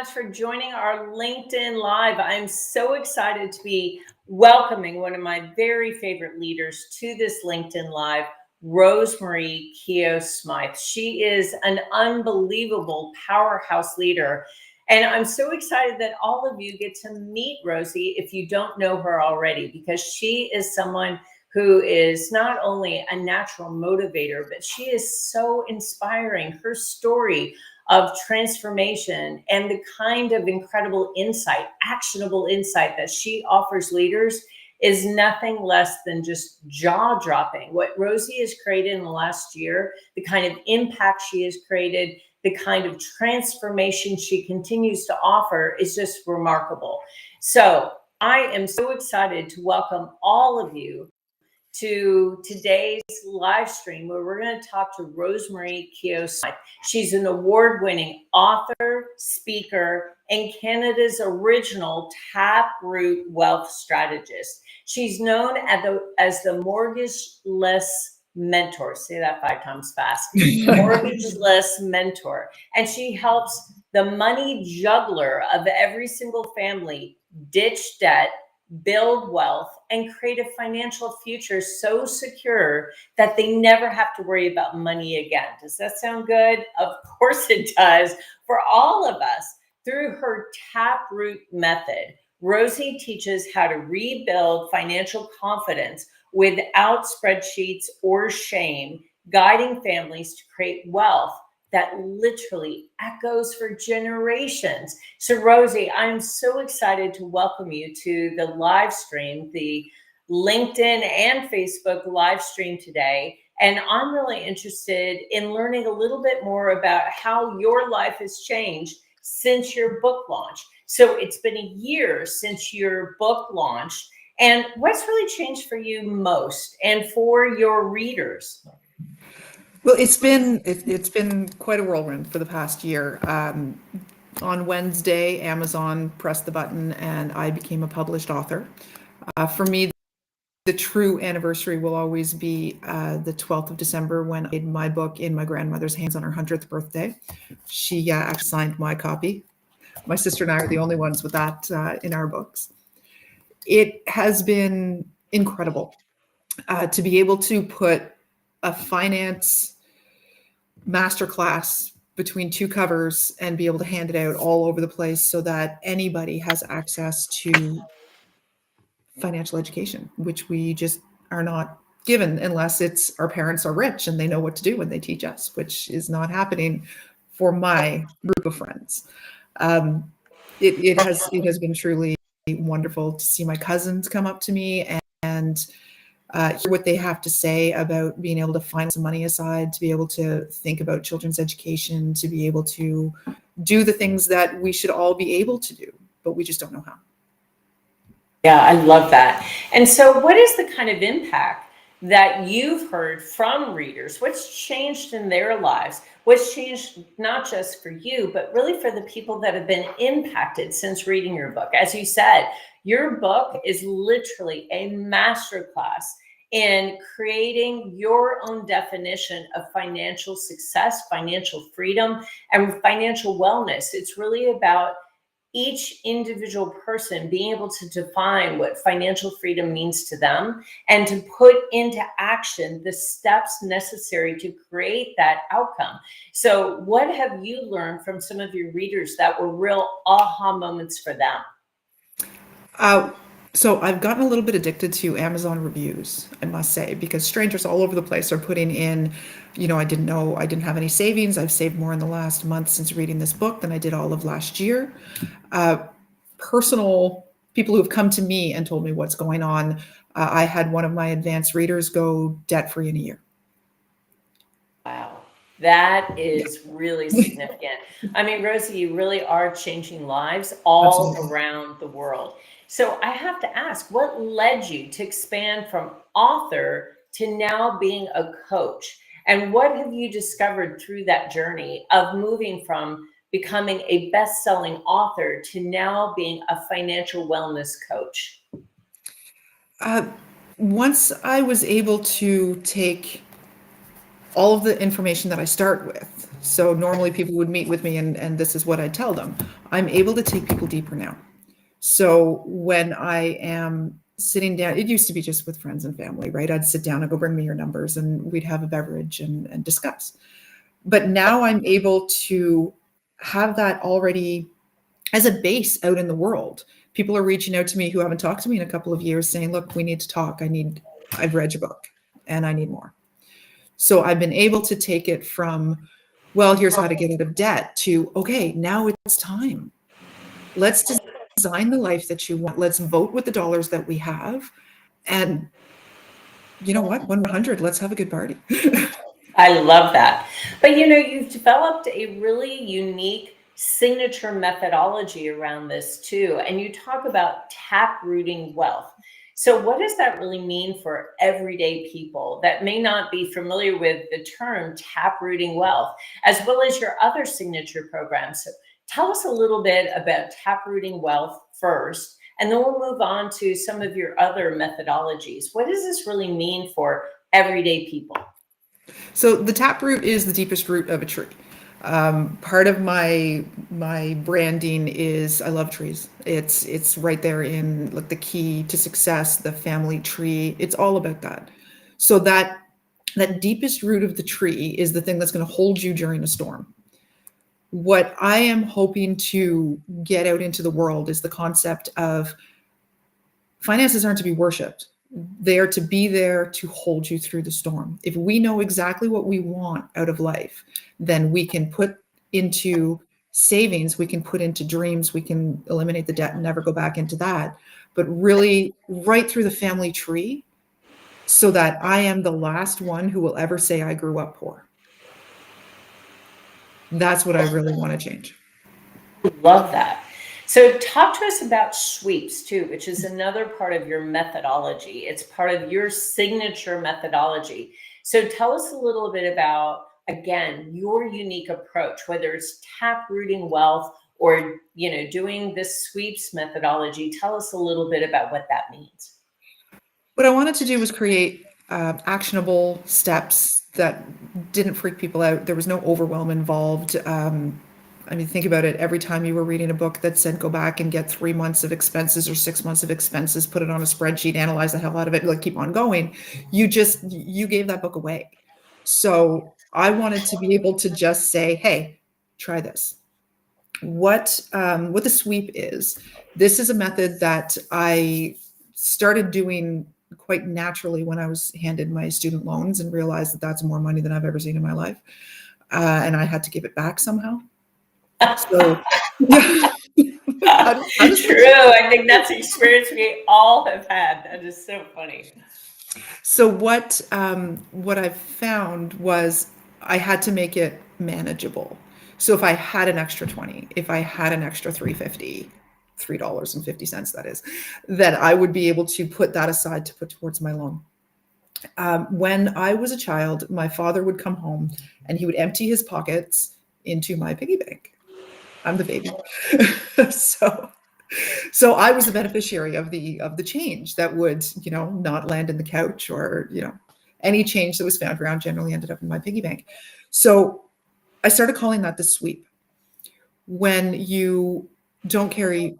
much for joining our LinkedIn Live. I'm so excited to be welcoming one of my very favorite leaders to this LinkedIn Live, RoseMarie Keogh-Smyth. She is an unbelievable powerhouse leader. And I'm so excited that all of you get to meet Rosy if you don't know her already, because she is someone who is not only a natural motivator, but she is so inspiring. Her story of transformation and the kind of incredible insight, actionable insight that she offers leaders is nothing less than just jaw-dropping. What Rosy has created in the last year, the kind of impact she has created, the kind of transformation she continues to offer is just remarkable. So I am so excited to welcome all of you to today's live stream where we're going to talk to RoseMarie Keogh-Smyth. She's an award-winning author, speaker, and Canada's original Taproot Wealth Strategist. She's known as the mortgageless mentor. Say that 5 times fast. Mortgageless mentor. And she helps the money juggler of every single family ditch debt, build wealth, and create a financial future so secure that they never have to worry about money again. Does that sound good? Of course it does. For all of us, through her Taproot Method, Rosy teaches how to rebuild financial confidence without spreadsheets or shame, guiding families to create wealth that literally echoes for generations. So Rosy, I'm so excited to welcome you to the live stream, the LinkedIn and Facebook live stream today. And I'm really interested in learning a little bit more about how your life has changed since your book launch. So it's been a year since your book launched. And what's really changed for you most and for your readers? Well, it's been quite a whirlwind for the past year. On Wednesday, Amazon pressed the button and I became a published author. For me, the true anniversary will always be the 12th of December when I made my book in my grandmother's hands on her 100th birthday. She actually signed my copy. My sister and I are the only ones with that in our books. It has been incredible to be able to put a finance masterclass between 2 covers and be able to hand it out all over the place so that anybody has access to financial education, which we just are not given unless it's our parents are rich and they know what to do when they teach us, which is not happening for my group of friends. It has been truly wonderful to see my cousins come up to me and hear what they have to say about being able to find some money aside, to be able to think about children's education, to be able to do the things that we should all be able to do, but we just don't know how. Yeah, I love that. And so what is the kind of impact that you've heard from readers? What's changed in their lives? What's changed not just for you, but really for the people that have been impacted since reading your book? As you said, your book is literally a masterclass in creating your own definition of financial success, financial freedom, and financial wellness. It's really about each individual person being able to define what financial freedom means to them and to put into action the steps necessary to create that outcome. So what have you learned from some of your readers that were real aha moments for them? So I've gotten a little bit addicted to Amazon reviews, I must say, because strangers all over the place are putting in, I didn't know I didn't have any savings. I've saved more in the last month since reading this book than I did all of last year. Personal people who have come to me and told me what's going on. I had one of my advanced readers go debt-free in a year. Wow. That is really significant. I mean, Rosy, you really are changing lives all Absolutely. around the world. So I have to ask, what led you to expand from author to now being a coach? And what have you discovered through that journey of moving from becoming a best-selling author to now being a financial wellness coach? Once I was able to take all of the information that I start with. So normally people would meet with me and this is what I tell them. I'm able to take people deeper now. So when I am sitting down, it used to be just with friends and family, right? I'd sit down and go, bring me your numbers, and we'd have a beverage and discuss. But now I'm able to have that already as a base out in the world. People are reaching out to me who haven't talked to me in a couple of years saying, look, we need to talk. I've read your book and I need more. So I've been able to take it from, well, here's how to get out of debt to, okay, now it's time. Let's design the life that you want. Let's vote with the dollars that we have. And you know what? 100, let's have a good party. I love that. But you've developed a really unique signature methodology around this too. And you talk about taprooting wealth. So what does that really mean for everyday people that may not be familiar with the term taprooting wealth, as well as your other signature programs? So tell us a little bit about taprooting wealth first, and then we'll move on to some of your other methodologies. What does this really mean for everyday people? So the taproot is the deepest root of a tree. Part of my branding is I love trees. It's right there in like the key to success, the family tree. It's all about that. So that deepest root of the tree is the thing that's going to hold you during a storm. What I am hoping to get out into the world is the concept of finances aren't to be worshipped. They are to be there to hold you through the storm. If we know exactly what we want out of life, then we can put into savings, we can put into dreams, we can eliminate the debt and never go back into that. But really, right through the family tree, so that I am the last one who will ever say I grew up poor. That's what I really want to change. Love that. So talk to us about sweeps too, which is another part of your methodology. It's part of your signature methodology. So tell us a little bit about, again, your unique approach, whether it's taprooting wealth or, doing this sweeps methodology. Tell us a little bit about what that means. What I wanted to do was create actionable steps that didn't freak people out. There was no overwhelm involved. Think about it. Every time you were reading a book that said go back and get 3 months of expenses or 6 months of expenses, put it on a spreadsheet, analyze the hell out of it, like keep on going, you gave that book away. So I wanted to be able to just say, hey, try this. What the sweep is, this is a method that I started doing quite naturally when I was handed my student loans and realized that that's more money than I've ever seen in my life. And I had to give it back somehow. So True. I think that's the experience we all have had. That is so funny. So what I found was I had to make it manageable. So if I had an extra 20, if I had an extra $3.50, $3.50, that is, that I would be able to put that aside to put towards my loan. When I was a child, my father would come home and he would empty his pockets into my piggy bank. I'm the baby. So I was the beneficiary of the change that would, not land in the couch or, any change that was found around generally ended up in my piggy bank. So I started calling that the sweep. When you don't carry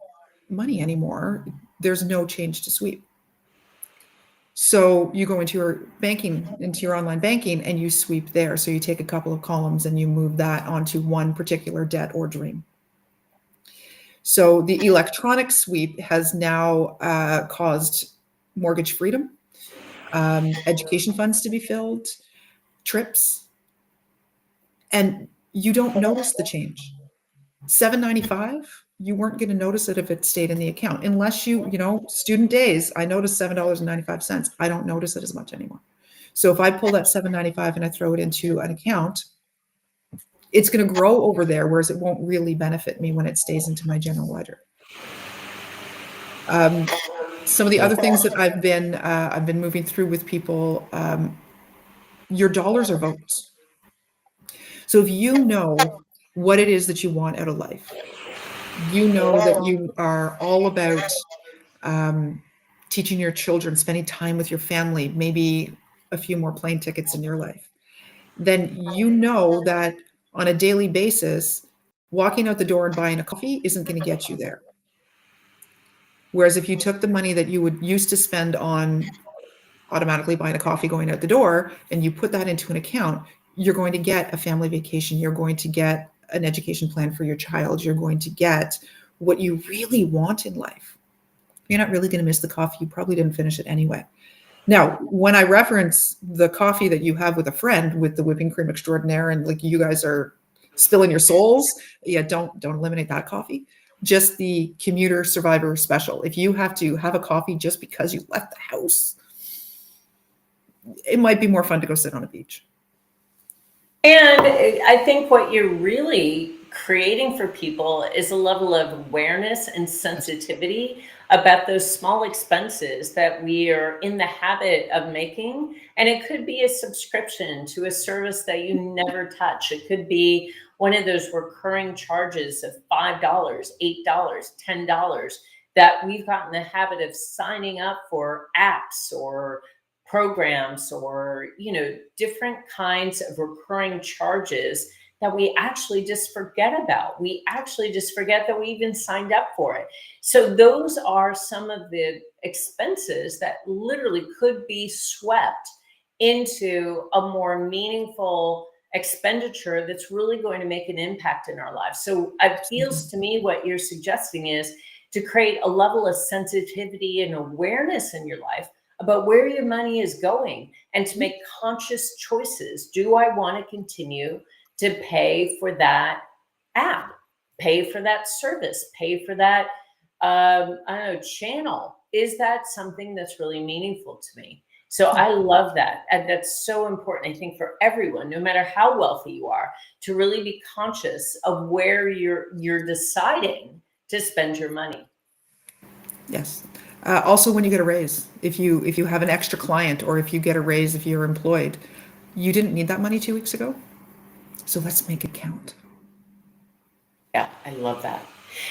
money anymore, there's no change to sweep. So you go into your online banking and you sweep there. So you take a couple of columns and you move that onto one particular debt or dream. So the electronic sweep has now caused mortgage freedom, education funds to be filled, trips, and you don't notice the change. $7.95, you weren't going to notice it if it stayed in the account, unless student days. I noticed $7.95. I don't notice it as much anymore. So if I pull that $7.95 and I throw it into an account, it's going to grow over there, whereas it won't really benefit me when it stays into my general ledger. Some of the other things that I've been moving through with people, your dollars are votes. So if you know what it is that you want out of life, you know that you are all about teaching your children, spending time with your family, maybe a few more plane tickets in your life. then you know that on a daily basis, walking out the door and buying a coffee isn't going to get you there. Whereas if you took the money that you would used to spend on automatically buying a coffee going out the door and you put that into an account, you're going to get a family vacation. You're going to get an education plan for your child. You're going to get what you really want in life. You're not really going to miss the coffee. You probably didn't finish it anyway. Now, when I reference the coffee that you have with a friend with the whipping cream extraordinaire and like you guys are spilling your souls, yeah, don't eliminate that coffee. Just the commuter survivor special. If you have to have a coffee just because you left the house, it might be more fun to go sit on a beach. And I think what you're really creating for people is a level of awareness and sensitivity about those small expenses that we are in the habit of making. And it could be a subscription to a service that you never touch. It could be one of those recurring charges of $5, $8, $10 that we've gotten the habit of signing up for apps or programs or different kinds of recurring charges that we actually just forget about. We actually just forget that we even signed up for it. So those are some of the expenses that literally could be swept into a more meaningful expenditure that's really going to make an impact in our lives. So it feels to me what you're suggesting is to create a level of sensitivity and awareness in your life about where your money is going and to make conscious choices. Do I want to continue to pay for that app, pay for that service, pay for that channel? Is that something that's really meaningful to me? So I love that. And that's so important, I think, for everyone, no matter how wealthy you are, to really be conscious of where you're deciding to spend your money. Yes. Also, when you get a raise, if you have an extra client or if you get a raise, if you're employed, you didn't need that money 2 weeks ago. So let's make it count. Yeah, I love that.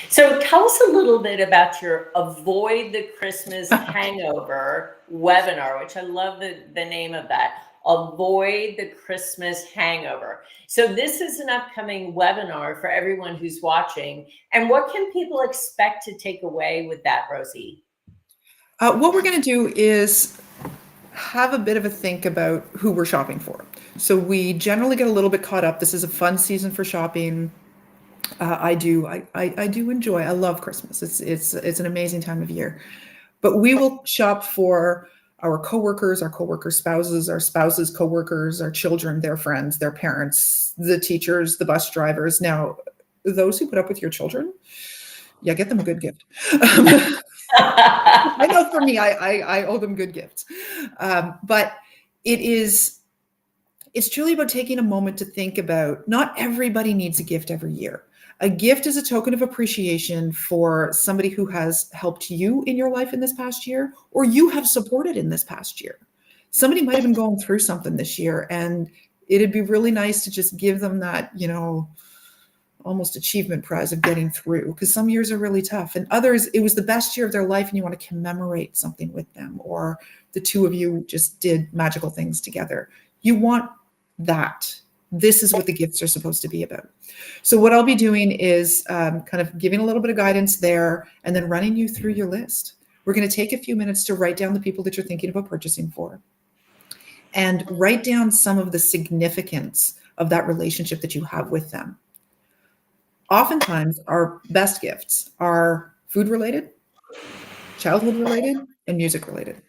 So tell us a little bit about your Avoid the Christmas Hangover webinar, which I love the name of that. Avoid the Christmas Hangover. So this is an upcoming webinar for everyone who's watching. And what can people expect to take away with that, Rosy? What we're going to do is have a bit of a think about who we're shopping for. So we generally get a little bit caught up. This is a fun season for shopping. I do enjoy. I love Christmas. It's an amazing time of year. But we will shop for our coworkers, our coworkers' spouses, our spouses' coworkers, our children, their friends, their parents, the teachers, the bus drivers. Now, those who put up with your children, yeah, get them a good gift. I know for me, I owe them good gifts. But it's truly about taking a moment to think about, not everybody needs a gift every year. A gift is a token of appreciation for somebody who has helped you in your life in this past year, or you have supported in this past year. Somebody might have been going through something this year, and it'd be really nice to just give them that, almost achievement prize of getting through, because some years are really tough, and others, it was the best year of their life and you want to commemorate something with them, or the two of you just did magical things together. You want that. This is what the gifts are supposed to be about. So what I'll be doing is kind of giving a little bit of guidance there and then running you through your list. We're going to take a few minutes to write down the people that you're thinking about purchasing for and write down some of the significance of that relationship that you have with them. Oftentimes, our best gifts are food related, childhood related, and music related.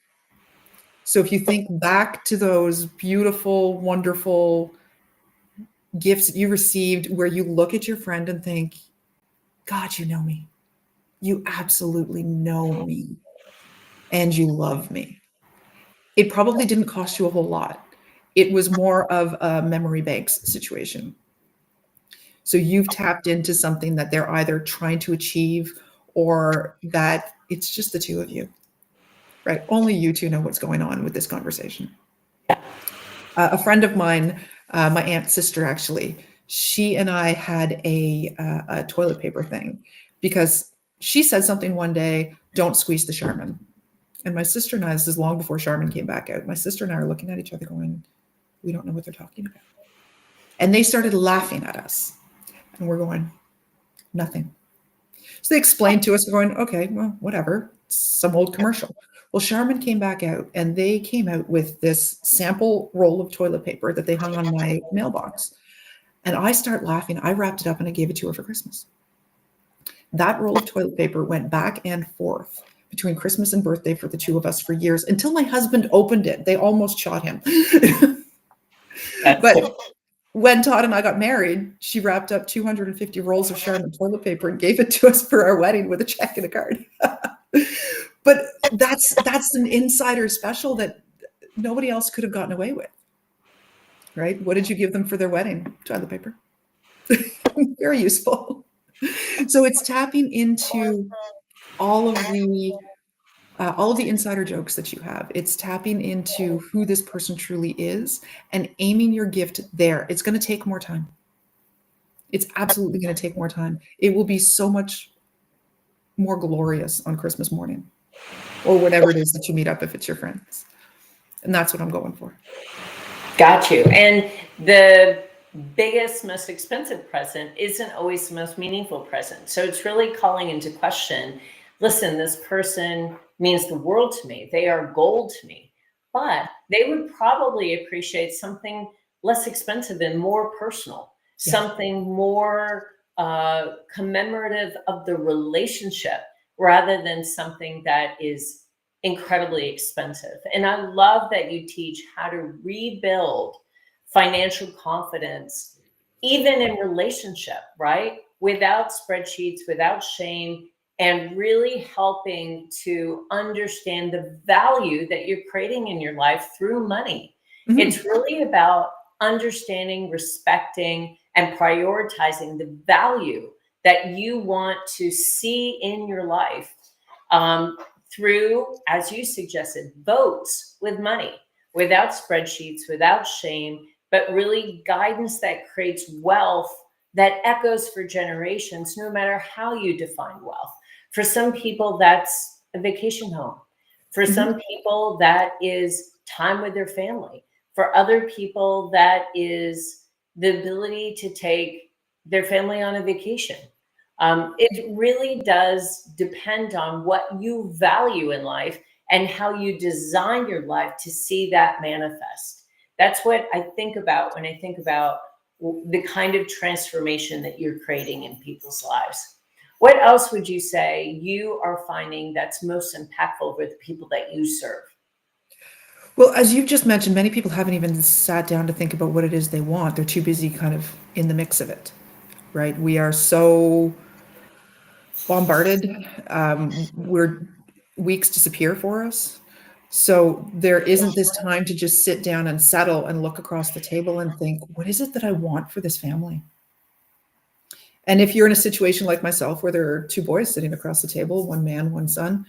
So if you think back to those beautiful, wonderful gifts that you received where you look at your friend and think, God, you know me. You absolutely know me. And you love me. It probably didn't cost you a whole lot. It was more of a memory banks situation. So you've tapped into something that they're either trying to achieve or that it's just the two of you, right? Only you two know what's going on with this conversation. A friend of mine, my aunt's sister, actually, she and I had a toilet paper thing because she said something one day, don't squeeze the Charmin. And my sister and I, this is long before Charmin came back out, my sister and I are looking at each other going, we don't know what they're talking about. And they started laughing at us. And we're going, nothing. So they explained to us, we're going, okay, well, whatever, some old commercial. Well, Charmin came back out and they came out with this sample roll of toilet paper that they hung on my mailbox. And I start laughing. I wrapped it up and I gave it to her for Christmas. That roll of toilet paper went back and forth between Christmas and birthday for the two of us for years until my husband opened it. They almost shot him. But when Todd and I got married, she wrapped up 250 rolls of Charmin toilet paper and gave it to us for our wedding with a check and a card. But that's an insider special that nobody else could have gotten away with, right? What did you give them for their wedding? Toilet paper. Very useful. So it's tapping into all of the insider jokes that you have. It's tapping into who this person truly is and aiming your gift there. It's going to take more time. It's absolutely going to take more time. It will be so much more glorious on Christmas morning or whatever it is that you meet up if it's your friends. And that's what I'm going for. Got you. And the biggest, most expensive present isn't always the most meaningful present. So it's really calling into question, listen, this person means the world to me. They are gold to me, but they would probably appreciate something less expensive and more personal, something more commemorative of the relationship rather than something that is incredibly expensive. And I love that you teach how to rebuild financial confidence, even in relationship, right? Without spreadsheets, without shame, and really helping to understand the value that you're creating in your life through money. Mm-hmm. It's really about understanding, respecting, and prioritizing the value that you want to see in your life through, as you suggested, votes with money, without spreadsheets, without shame, but really guidance that creates wealth that echoes for generations, no matter how you define wealth. For some people, that's a vacation home. For some people, that is time with their family. For other people, that is the ability to take their family on a vacation. It really does depend on what you value in life and how you design your life to see that manifest. That's what I think about when I think about the kind of transformation that you're creating in people's lives. What else would you say you are finding that's most impactful with the people that you serve? Well, as you've just mentioned, many people haven't even sat down to think about what it is they want. They're too busy kind of in the mix of it, right? We are so bombarded. Where weeks disappear for us. So there isn't this time to just sit down and settle and look across the table and think, what is it that I want for this family? And if you're in a situation like myself, where there are two boys sitting across the table, one man, one son,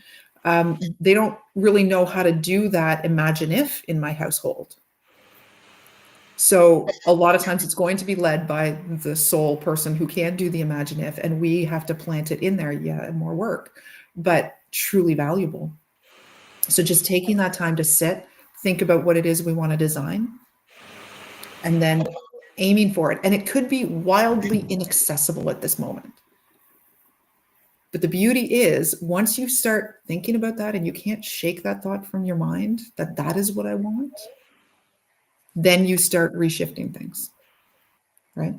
they don't really know how to do that imagine if in my household. So a lot of times it's going to be led by the sole person who can do the imagine if, and we have to plant it in there. Yeah, more work, but truly valuable. So just taking that time to sit, think about what it is we want to design, and then aiming for it. And it could be wildly inaccessible at this moment. But the beauty is, once you start thinking about that and you can't shake that thought from your mind, that that is what I want, then you start reshifting things, right?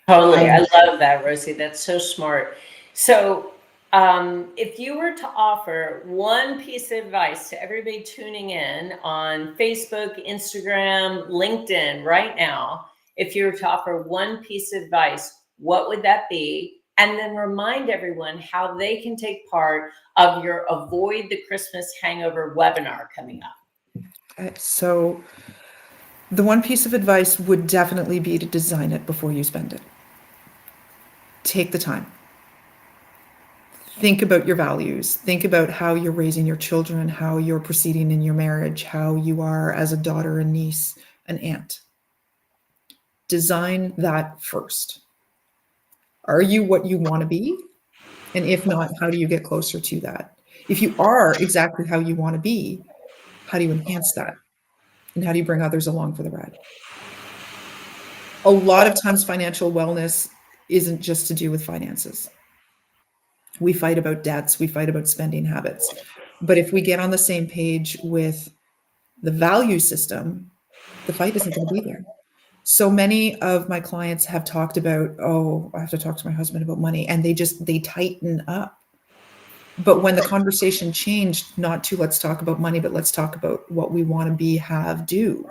Totally. I love that, Rosy. That's so smart. So if you were to offer one piece of advice to everybody tuning in on Facebook, Instagram, LinkedIn right now, if you were to offer one piece of advice, what would that be? And then remind everyone how they can take part of your Avoid the Christmas Hangover webinar coming up. So the one piece of advice would definitely be to design it before you spend it. Take the time. Think about your values. Think about how you're raising your children, how you're proceeding in your marriage, how you are as a daughter, a niece, an aunt. Design that first. Are you what you want to be? And if not, how do you get closer to that? If you are exactly how you want to be, how do you enhance that? And how do you bring others along for the ride? A lot of times financial wellness isn't just to do with finances. We fight about debts, we fight about spending habits. But if we get on the same page with the value system, the fight isn't going to be there. So many of my clients have talked about, oh, I have to talk to my husband about money, and they tighten up. But when the conversation changed, not to let's talk about money, but let's talk about what we want to be, have, do,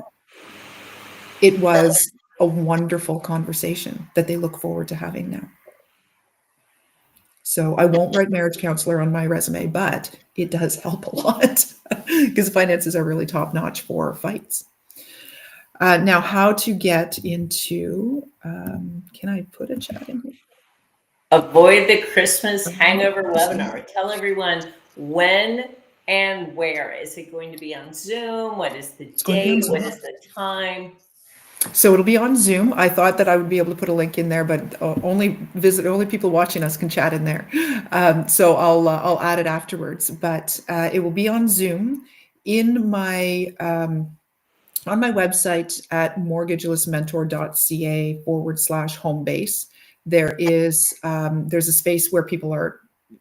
it was a wonderful conversation that they look forward to having now. So I won't write marriage counselor on my resume, but it does help a lot because finances are really top notch for fights. Now, how to get into, can I put a chat in here? Avoid the Christmas Hangover webinar. Tell everyone when and where. Is it going to be on Zoom? What is the date? What is the time? So it'll be on Zoom. I thought that I would be able to put a link in there, but only people watching us can chat in there. So I'll add it afterwards. But it will be on Zoom in my on my website at mortgagelessmentor.ca/home base. There's a space where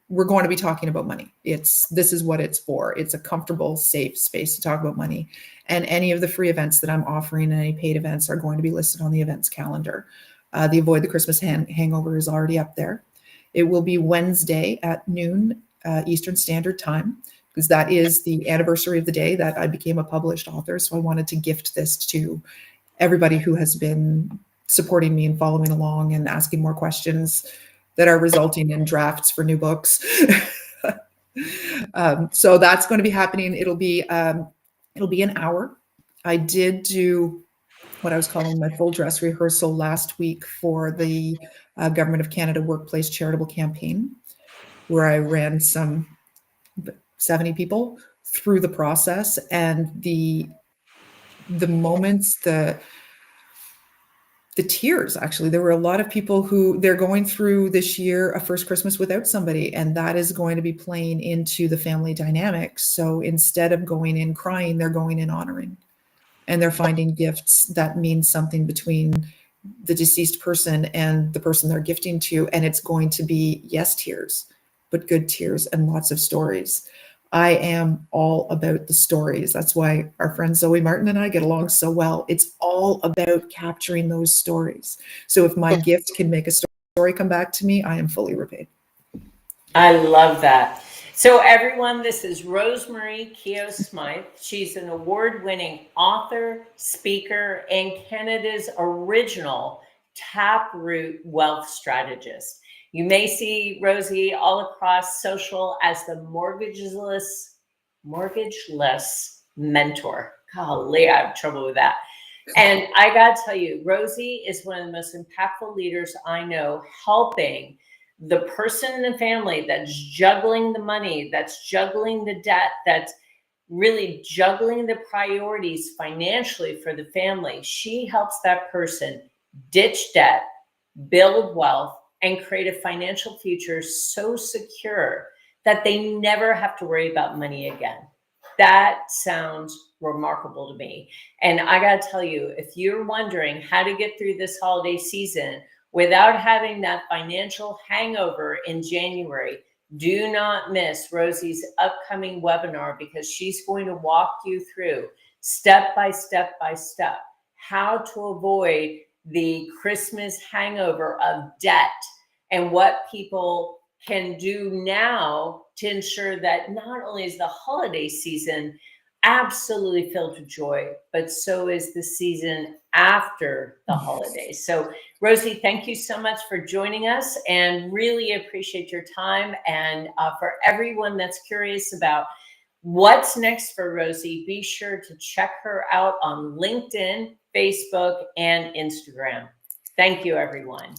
we're going to be talking about money. This is what it's for. It's a comfortable, safe space to talk about money. And any of the free events that I'm offering and any paid events are going to be listed on the events calendar. The Avoid the Christmas Hangover is already up there. It will be Wednesday at noon Eastern Standard Time, because that is the anniversary of the day that I became a published author. So I wanted to gift this to everybody who has been supporting me and following along and asking more questions that are resulting in drafts for new books. So that's going to be happening. It'll be an hour. I did do what I was calling my full dress rehearsal last week for the Government of Canada Workplace Charitable Campaign, where I ran some 70 people through the process, and the moments, the tears, actually. There were a lot of people who they're going through this year a first Christmas without somebody, and that is going to be playing into the family dynamics. So instead of going in crying, they're going in honoring, and they're finding gifts that mean something between the deceased person and the person they're gifting to. And it's going to be, yes, tears, but good tears and lots of stories. I am all about the stories. That's why our friend Zoe Martin and I get along so well. It's all about capturing those stories. So if my gift can make a story come back to me, I am fully repaid. I love that. So everyone, this is RoseMarie Keogh-Smyth. She's an award-winning author, speaker, and Canada's original Taproot Wealth Strategist. You may see Rosy all across social as the mortgageless mentor. Golly, I have trouble with that. And I got to tell you, Rosy is one of the most impactful leaders I know, helping the person in the family that's juggling the money, that's juggling the debt, that's really juggling the priorities financially for the family. She helps that person ditch debt, build wealth, and create a financial future so secure that they never have to worry about money again. That sounds remarkable to me. And I got to tell you, if you're wondering how to get through this holiday season without having that financial hangover in January, do not miss Rosy's upcoming webinar, because she's going to walk you through step by step how to avoid the Christmas hangover of debt and what people can do now to ensure that not only is the holiday season absolutely filled with joy, but so is the season after the holidays. So Rosy, thank you so much for joining us, and really appreciate your time. And for everyone that's curious about what's next for Rosy, be sure to check her out on LinkedIn, Facebook, and Instagram. Thank you, everyone.